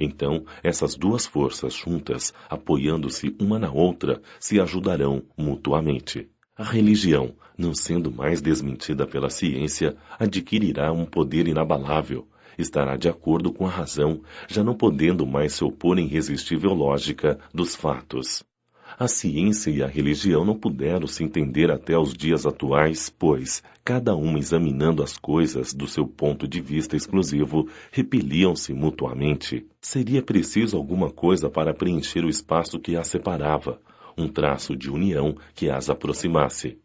Então, essas duas forças juntas, apoiando-se uma na outra, se ajudarão mutuamente. A religião, não sendo mais desmentida pela ciência, adquirirá um poder inabalável. Estará de acordo com a razão, já não podendo mais se opor à irresistível lógica dos fatos. A ciência e a religião não puderam se entender até os dias atuais, pois, cada uma examinando as coisas do seu ponto de vista exclusivo, repeliam-se mutuamente. Seria preciso alguma coisa para preencher o espaço que as separava, um traço de união que as aproximasse.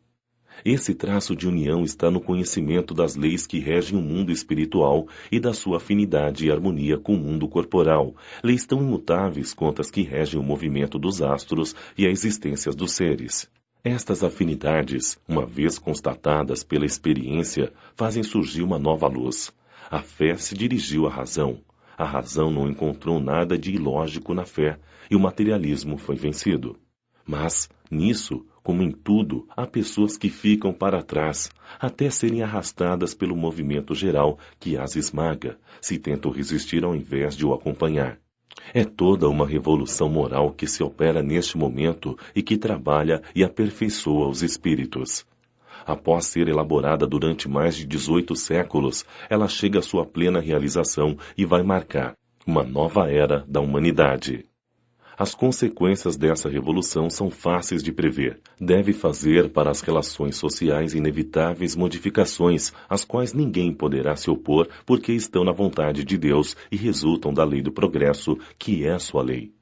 Esse traço de união está no conhecimento das leis que regem o mundo espiritual e da sua afinidade e harmonia com o mundo corporal, leis tão imutáveis quanto as que regem o movimento dos astros e a existência dos seres. Estas afinidades, uma vez constatadas pela experiência, fazem surgir uma nova luz. A fé se dirigiu à razão. A razão não encontrou nada de ilógico na fé, e o materialismo foi vencido. Mas, nisso, como em tudo, há pessoas que ficam para trás, até serem arrastadas pelo movimento geral que as esmaga, se tentam resistir ao invés de o acompanhar. É toda uma revolução moral que se opera neste momento e que trabalha e aperfeiçoa os espíritos. Após ser elaborada durante mais de 18 séculos, ela chega à sua plena realização e vai marcar uma nova era da humanidade. As consequências dessa revolução são fáceis de prever. Deve fazer para as relações sociais inevitáveis modificações, às quais ninguém poderá se opor porque estão na vontade de Deus e resultam da lei do progresso, que é a sua lei.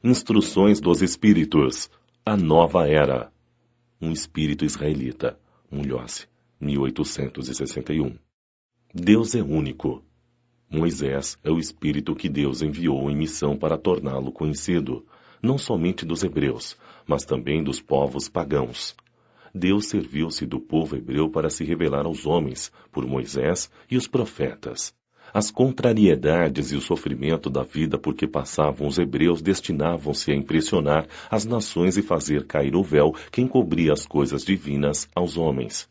Instruções dos Espíritos. A Nova Era. Um Espírito Israelita. Mulhouse, 1861. Deus é único. Moisés é o Espírito que Deus enviou em missão para torná-lo conhecido, não somente dos hebreus, mas também dos povos pagãos. Deus serviu-se do povo hebreu para se revelar aos homens, por Moisés e os profetas. As contrariedades e o sofrimento da vida por que passavam os hebreus destinavam-se a impressionar as nações e fazer cair o véu que encobria as coisas divinas aos homens.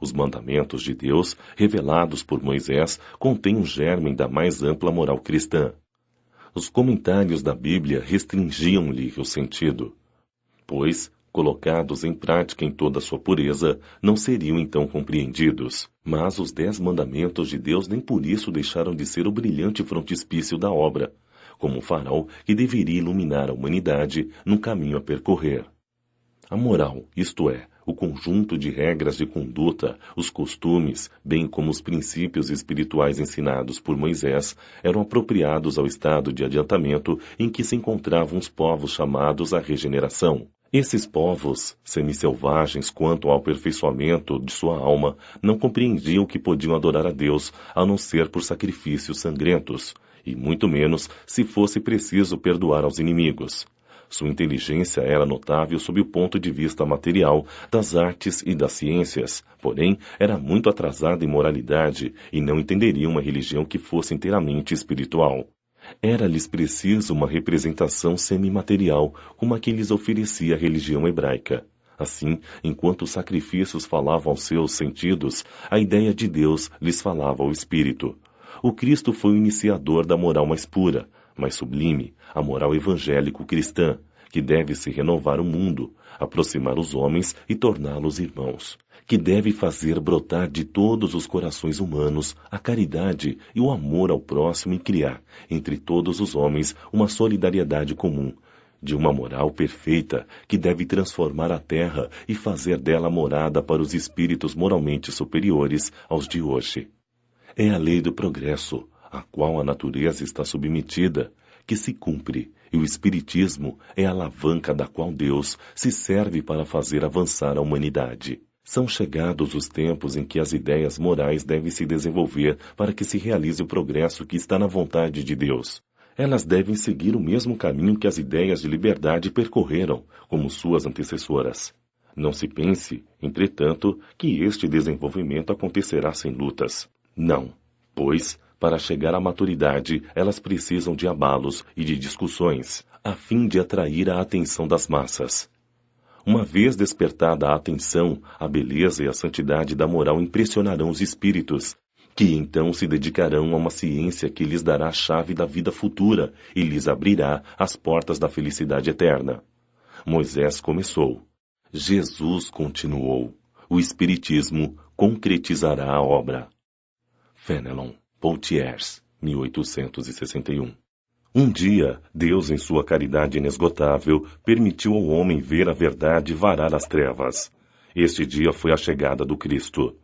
Os mandamentos de Deus, revelados por Moisés, contêm um germe da mais ampla moral cristã. Os comentários da Bíblia restringiam-lhe o sentido, pois, colocados em prática em toda a sua pureza, não seriam então compreendidos. Mas os 10 mandamentos de Deus nem por isso deixaram de ser o brilhante frontispício da obra, como um farol que deveria iluminar a humanidade no caminho a percorrer. A moral, isto é, o conjunto de regras de conduta, os costumes, bem como os princípios espirituais ensinados por Moisés, eram apropriados ao estado de adiantamento em que se encontravam os povos chamados à regeneração. Esses povos, semi-selvagens quanto ao aperfeiçoamento de sua alma, não compreendiam que podiam adorar a Deus a não ser por sacrifícios sangrentos, e muito menos se fosse preciso perdoar aos inimigos. Sua inteligência era notável sob o ponto de vista material, das artes e das ciências, porém era muito atrasada em moralidade e não entenderia uma religião que fosse inteiramente espiritual. Era-lhes preciso uma representação semimaterial, como a que lhes oferecia a religião hebraica. Assim, enquanto os sacrifícios falavam aos seus sentidos, a ideia de Deus lhes falava ao espírito. O Cristo foi o iniciador da moral mais pura, mais sublime, a moral evangélico-cristã, que deve se renovar o mundo, aproximar os homens e torná-los irmãos, que deve fazer brotar de todos os corações humanos a caridade e o amor ao próximo e criar, entre todos os homens, uma solidariedade comum, de uma moral perfeita que deve transformar a terra e fazer dela morada para os espíritos moralmente superiores aos de hoje. É a lei do progresso, a qual a natureza está submetida, que se cumpre, e o Espiritismo é a alavanca da qual Deus se serve para fazer avançar a humanidade. São chegados os tempos em que as ideias morais devem se desenvolver para que se realize o progresso que está na vontade de Deus. Elas devem seguir o mesmo caminho que as ideias de liberdade percorreram, como suas antecessoras. Não se pense, entretanto, que este desenvolvimento acontecerá sem lutas. Não, pois, para chegar à maturidade, elas precisam de abalos e de discussões, a fim de atrair a atenção das massas. Uma vez despertada a atenção, a beleza e a santidade da moral impressionarão os espíritos, que então se dedicarão a uma ciência que lhes dará a chave da vida futura e lhes abrirá as portas da felicidade eterna. Moisés começou. Jesus continuou. O Espiritismo concretizará a obra. Fenelon, Poitiers, 1861. Um dia, Deus, em sua caridade inesgotável, permitiu ao homem ver a verdade varar as trevas. Este dia foi a chegada do Cristo.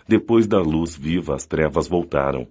Depois da luz viva, as trevas voltaram.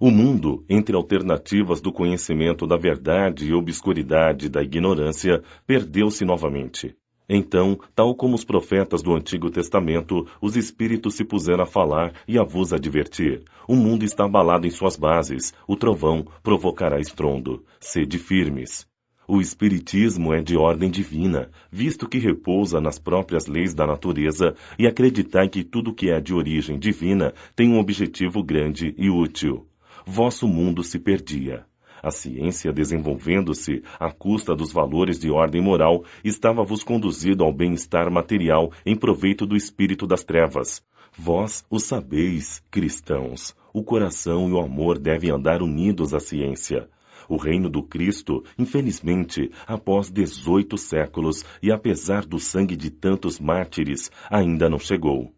O mundo, entre alternativas do conhecimento da verdade e obscuridade da ignorância, perdeu-se novamente. Então, tal como os profetas do Antigo Testamento, os espíritos se puseram a falar e a vos advertir. O mundo está abalado em suas bases, o trovão provocará estrondo. Sede firmes. O espiritismo é de ordem divina, visto que repousa nas próprias leis da natureza, e acreditai que tudo que é de origem divina tem um objetivo grande e útil. Vosso mundo se perdia. A ciência, desenvolvendo-se à custa dos valores de ordem moral, estava-vos conduzido ao bem-estar material em proveito do espírito das trevas. Vós o sabeis, cristãos. O coração e o amor devem andar unidos à ciência. O reino do Cristo, infelizmente, após 18 séculos e apesar do sangue de tantos mártires, ainda não chegou.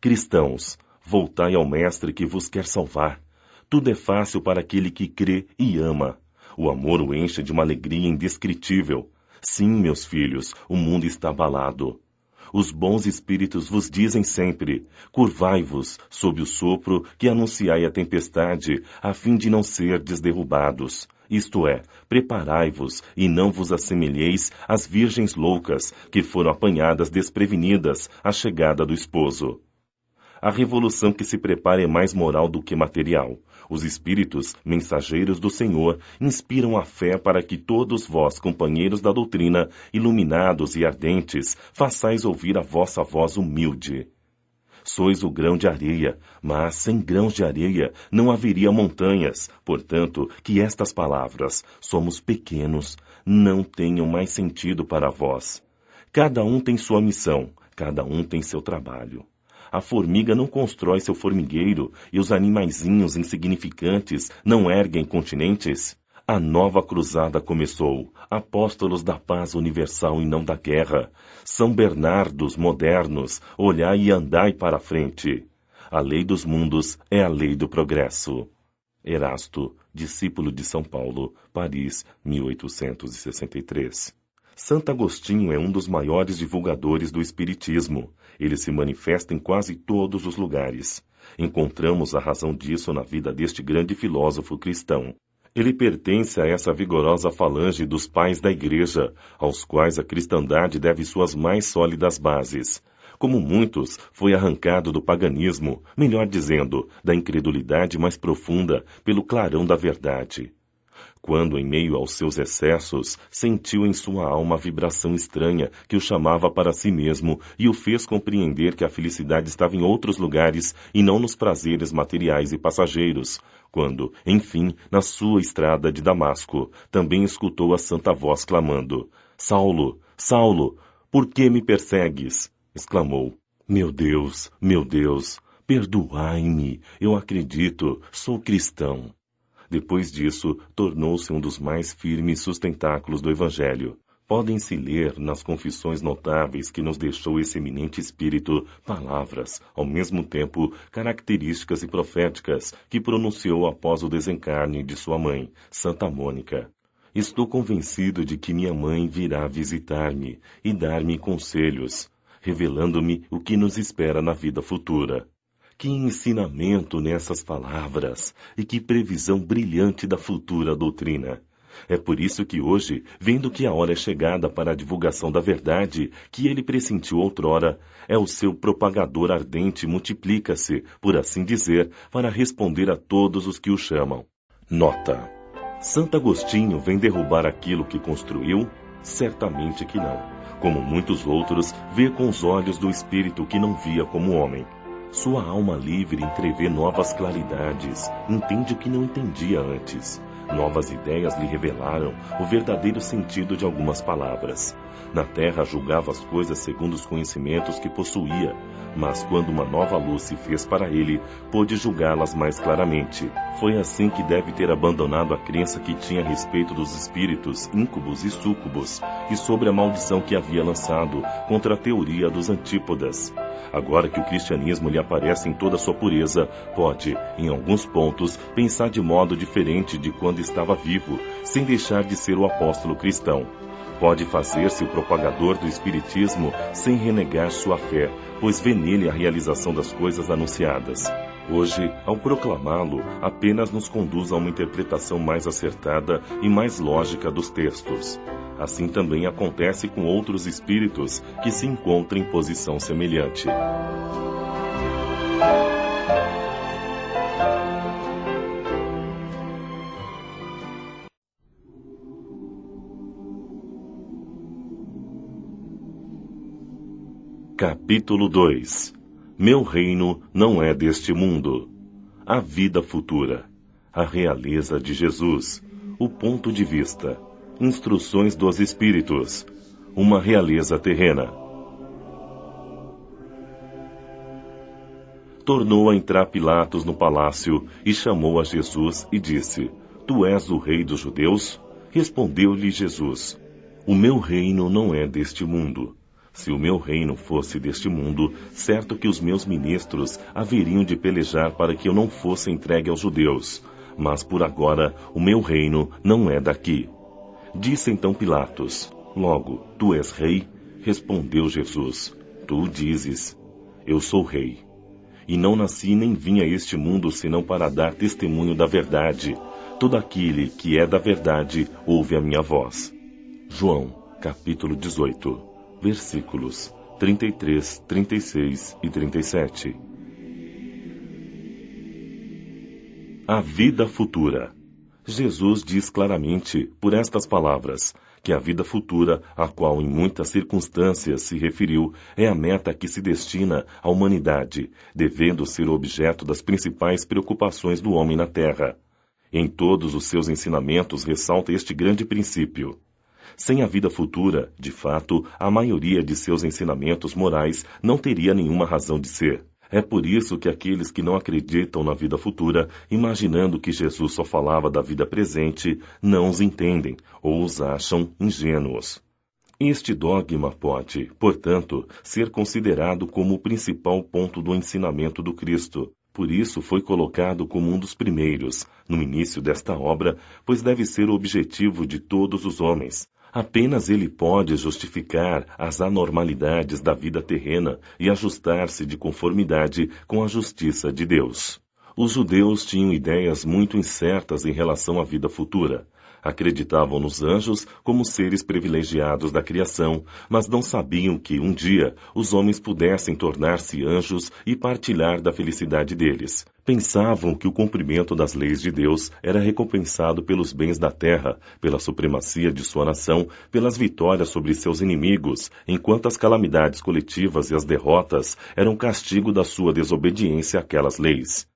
Cristãos, voltai ao Mestre que vos quer salvar. Tudo é fácil para aquele que crê e ama. O amor o enche de uma alegria indescritível. Sim, meus filhos, o mundo está abalado. Os bons espíritos vos dizem sempre, curvai-vos sob o sopro que anunciai a tempestade, a fim de não serdes derrubados. Isto é, preparai-vos e não vos assemelheis às virgens loucas que foram apanhadas desprevenidas à chegada do esposo. A revolução que se prepara é mais moral do que material. Os espíritos, mensageiros do Senhor, inspiram a fé para que todos vós, companheiros da doutrina, iluminados e ardentes, façais ouvir a vossa voz humilde. Sois o grão de areia, mas sem grãos de areia não haveria montanhas. Portanto, que estas palavras, somos pequenos, não tenham mais sentido para vós. Cada um tem sua missão, cada um tem seu trabalho. A formiga não constrói seu formigueiro e os animaizinhos insignificantes não erguem continentes? A nova cruzada começou, apóstolos da paz universal e não da guerra. São Bernardos modernos, olhai e andai para a frente. A lei dos mundos é a lei do progresso. Erasto, discípulo de São Paulo, Paris, 1863. Santo Agostinho é um dos maiores divulgadores do Espiritismo. Ele se manifesta em quase todos os lugares. Encontramos a razão disso na vida deste grande filósofo cristão. Ele pertence a essa vigorosa falange dos pais da Igreja, aos quais a cristandade deve suas mais sólidas bases. Como muitos, foi arrancado do paganismo, melhor dizendo, da incredulidade mais profunda, pelo clarão da verdade. Quando, em meio aos seus excessos, sentiu em sua alma a vibração estranha que o chamava para si mesmo e o fez compreender que a felicidade estava em outros lugares e não nos prazeres materiais e passageiros. Quando, enfim, na sua estrada de Damasco, também escutou a santa voz clamando, Saulo, Saulo, por que me persegues? Exclamou, meu Deus, perdoai-me, eu acredito, sou cristão. Depois disso, tornou-se um dos mais firmes sustentáculos do Evangelho. Podem-se ler nas confissões notáveis que nos deixou esse eminente espírito palavras, ao mesmo tempo características e proféticas, que pronunciou após o desencarne de sua mãe, Santa Mônica. Estou convencido de que minha mãe virá visitar-me e dar-me conselhos, revelando-me o que nos espera na vida futura. Que ensinamento nessas palavras e que previsão brilhante da futura doutrina. É por isso que hoje, vendo que a hora é chegada para a divulgação da verdade, que ele pressentiu outrora, é o seu propagador ardente multiplica-se, por assim dizer, para responder a todos os que o chamam. Nota. Santo Agostinho vem derrubar aquilo que construiu? Certamente que não. Como muitos outros, vê com os olhos do espírito que não via como homem. Sua alma livre entrevê novas claridades, entende o que não entendia antes. Novas ideias lhe revelaram o verdadeiro sentido de algumas palavras. Na terra julgava as coisas segundo os conhecimentos que possuía, mas quando uma nova luz se fez para ele, pôde julgá-las mais claramente. Foi assim que deve ter abandonado a crença que tinha a respeito dos espíritos, íncubos e súcubos, e sobre a maldição que havia lançado contra a teoria dos antípodas. Agora que o cristianismo lhe aparece em toda a sua pureza, pode, em alguns pontos, pensar de modo diferente de quando estava vivo, sem deixar de ser o apóstolo cristão. Pode fazer-se o propagador do espiritismo sem renegar sua fé, pois vê nele a realização das coisas anunciadas. Hoje, ao proclamá-lo, apenas nos conduz a uma interpretação mais acertada e mais lógica dos textos. Assim também acontece com outros espíritos que se encontram em posição semelhante. Capítulo 2. Meu reino não é deste mundo. A vida futura. A realeza de Jesus. O ponto de vista. Instruções dos Espíritos. Uma realeza terrena. Tornou a entrar Pilatos no palácio e chamou a Jesus e disse: Tu és o rei dos judeus? Respondeu-lhe Jesus: O meu reino não é deste mundo. Se o meu reino fosse deste mundo, certo que os meus ministros haveriam de pelejar para que eu não fosse entregue aos judeus. Mas por agora, o meu reino não é daqui. Disse então Pilatos: Logo, tu és rei? Respondeu Jesus: Tu o dizes. Eu sou rei. E não nasci nem vim a este mundo senão para dar testemunho da verdade. Todo aquele que é da verdade ouve a minha voz. João, capítulo 18, versículos 33, 36 e 37. A vida futura. Jesus diz claramente, por estas palavras, que a vida futura, a qual em muitas circunstâncias se referiu, é a meta que se destina à humanidade, devendo ser objeto das principais preocupações do homem na Terra. Em todos os seus ensinamentos ressalta este grande princípio. Sem a vida futura, de fato, a maioria de seus ensinamentos morais não teria nenhuma razão de ser. É por isso que aqueles que não acreditam na vida futura, imaginando que Jesus só falava da vida presente, não os entendem ou os acham ingênuos. Este dogma pode, portanto, ser considerado como o principal ponto do ensinamento do Cristo. Por isso foi colocado como um dos primeiros, no início desta obra, pois deve ser o objetivo de todos os homens. Apenas ele pode justificar as anormalidades da vida terrena e ajustar-se de conformidade com a justiça de Deus. Os judeus tinham ideias muito incertas em relação à vida futura. Acreditavam nos anjos como seres privilegiados da criação, mas não sabiam que, um dia, os homens pudessem tornar-se anjos e partilhar da felicidade deles. Pensavam que o cumprimento das leis de Deus era recompensado pelos bens da terra, pela supremacia de sua nação, pelas vitórias sobre seus inimigos, enquanto as calamidades coletivas e as derrotas eram castigo da sua desobediência àquelas leis.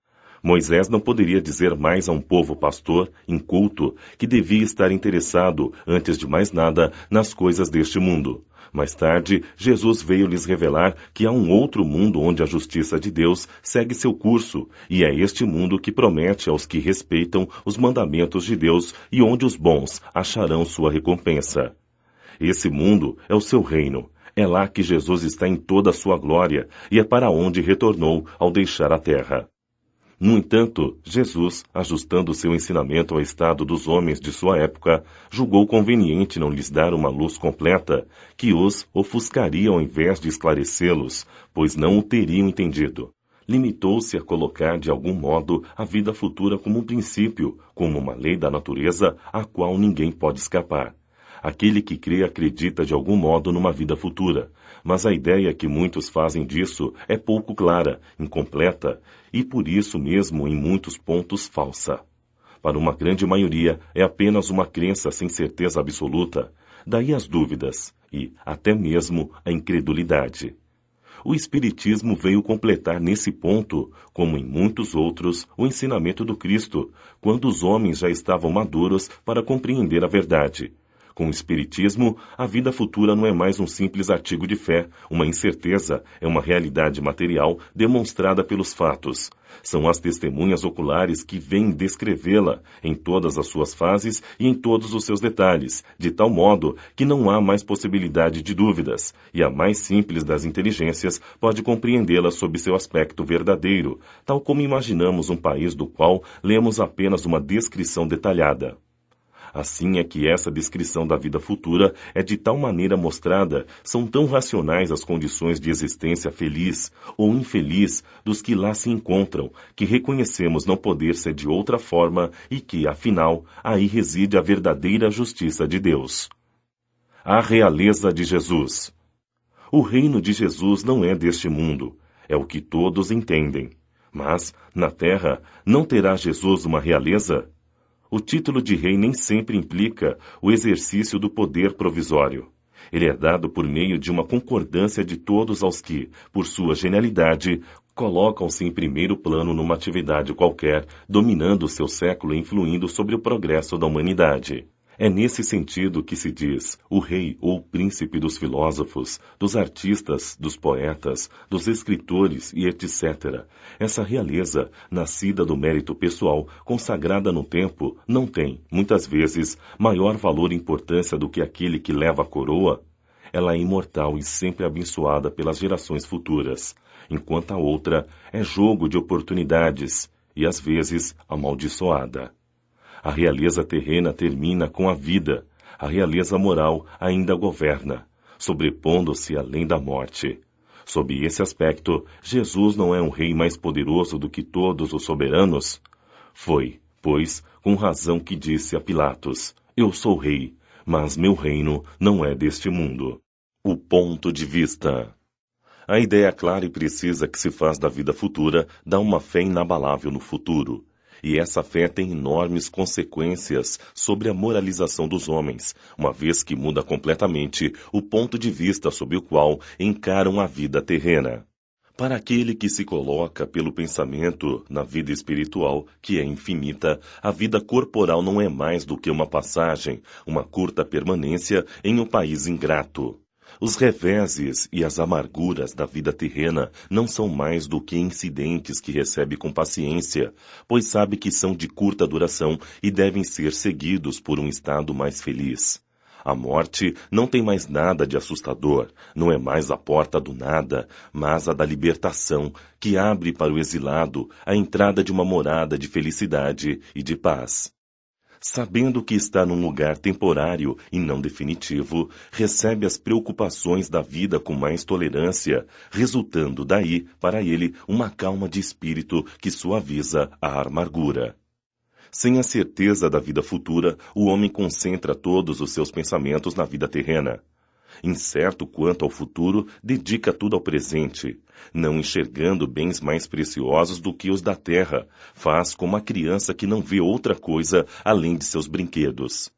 Moisés não poderia dizer mais a um povo pastor, inculto, que devia estar interessado, antes de mais nada, nas coisas deste mundo. Mais tarde, Jesus veio lhes revelar que há um outro mundo onde a justiça de Deus segue seu curso, e é este mundo que promete aos que respeitam os mandamentos de Deus e onde os bons acharão sua recompensa. Esse mundo é o seu reino. É lá que Jesus está em toda a sua glória, e é para onde retornou ao deixar a terra. No entanto, Jesus, ajustando seu ensinamento ao estado dos homens de sua época, julgou conveniente não lhes dar uma luz completa, que os ofuscaria ao invés de esclarecê-los, pois não o teriam entendido. Limitou-se a colocar de algum modo a vida futura como um princípio, como uma lei da natureza, a qual ninguém pode escapar. Aquele que crê acredita de algum modo numa vida futura, mas a ideia que muitos fazem disso é pouco clara, incompleta e por isso mesmo em muitos pontos falsa. Para uma grande maioria é apenas uma crença sem certeza absoluta, daí as dúvidas e até mesmo a incredulidade. O Espiritismo veio completar nesse ponto, como em muitos outros, o ensinamento do Cristo, quando os homens já estavam maduros para compreender a verdade. Com o Espiritismo, a vida futura não é mais um simples artigo de fé, uma incerteza, é uma realidade material demonstrada pelos fatos. São as testemunhas oculares que vêm descrevê-la em todas as suas fases e em todos os seus detalhes, de tal modo que não há mais possibilidade de dúvidas, e a mais simples das inteligências pode compreendê-la sob seu aspecto verdadeiro, tal como imaginamos um país do qual lemos apenas uma descrição detalhada. Assim é que essa descrição da vida futura é de tal maneira mostrada, são tão racionais as condições de existência feliz ou infeliz dos que lá se encontram, que reconhecemos não poder ser de outra forma e que, afinal, aí reside a verdadeira justiça de Deus. A realeza de Jesus. O reino de Jesus não é deste mundo, é o que todos entendem. Mas, na terra, não terá Jesus uma realeza? O título de rei nem sempre implica o exercício do poder provisório. Ele é dado por meio de uma concordância de todos aos que, por sua genialidade, colocam-se em primeiro plano numa atividade qualquer, dominando o seu século e influindo sobre o progresso da humanidade. É nesse sentido que se diz o rei ou príncipe dos filósofos, dos artistas, dos poetas, dos escritores e etc. Essa realeza, nascida do mérito pessoal, consagrada no tempo, não tem, muitas vezes, maior valor e importância do que aquele que leva a coroa. Ela é imortal e sempre abençoada pelas gerações futuras, enquanto a outra é jogo de oportunidades e, às vezes, amaldiçoada. A realeza terrena termina com a vida, a realeza moral ainda governa, sobrepondo-se além da morte. Sob esse aspecto, Jesus não é um rei mais poderoso do que todos os soberanos? Foi, pois, com razão que disse a Pilatos, eu sou rei, mas meu reino não é deste mundo. O ponto de vista. A ideia clara e precisa que se faz da vida futura dá uma fé inabalável no futuro. E essa fé tem enormes consequências sobre a moralização dos homens, uma vez que muda completamente o ponto de vista sob o qual encaram a vida terrena. Para aquele que se coloca pelo pensamento na vida espiritual, que é infinita, a vida corporal não é mais do que uma passagem, uma curta permanência em um país ingrato. Os reveses e as amarguras da vida terrena não são mais do que incidentes que recebe com paciência, pois sabe que são de curta duração e devem ser seguidos por um estado mais feliz. A morte não tem mais nada de assustador, não é mais a porta do nada, mas a da libertação, que abre para o exilado a entrada de uma morada de felicidade e de paz. Sabendo que está num lugar temporário e não definitivo, recebe as preocupações da vida com mais tolerância, resultando daí, para ele, uma calma de espírito que suaviza a amargura. Sem a certeza da vida futura, o homem concentra todos os seus pensamentos na vida terrena. Incerto quanto ao futuro, dedica tudo ao presente. Não enxergando bens mais preciosos do que os da terra, faz como a criança que não vê outra coisa além de seus brinquedos.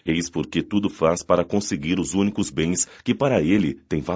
Eis porque tudo faz para conseguir os únicos bens que para ele têm valor.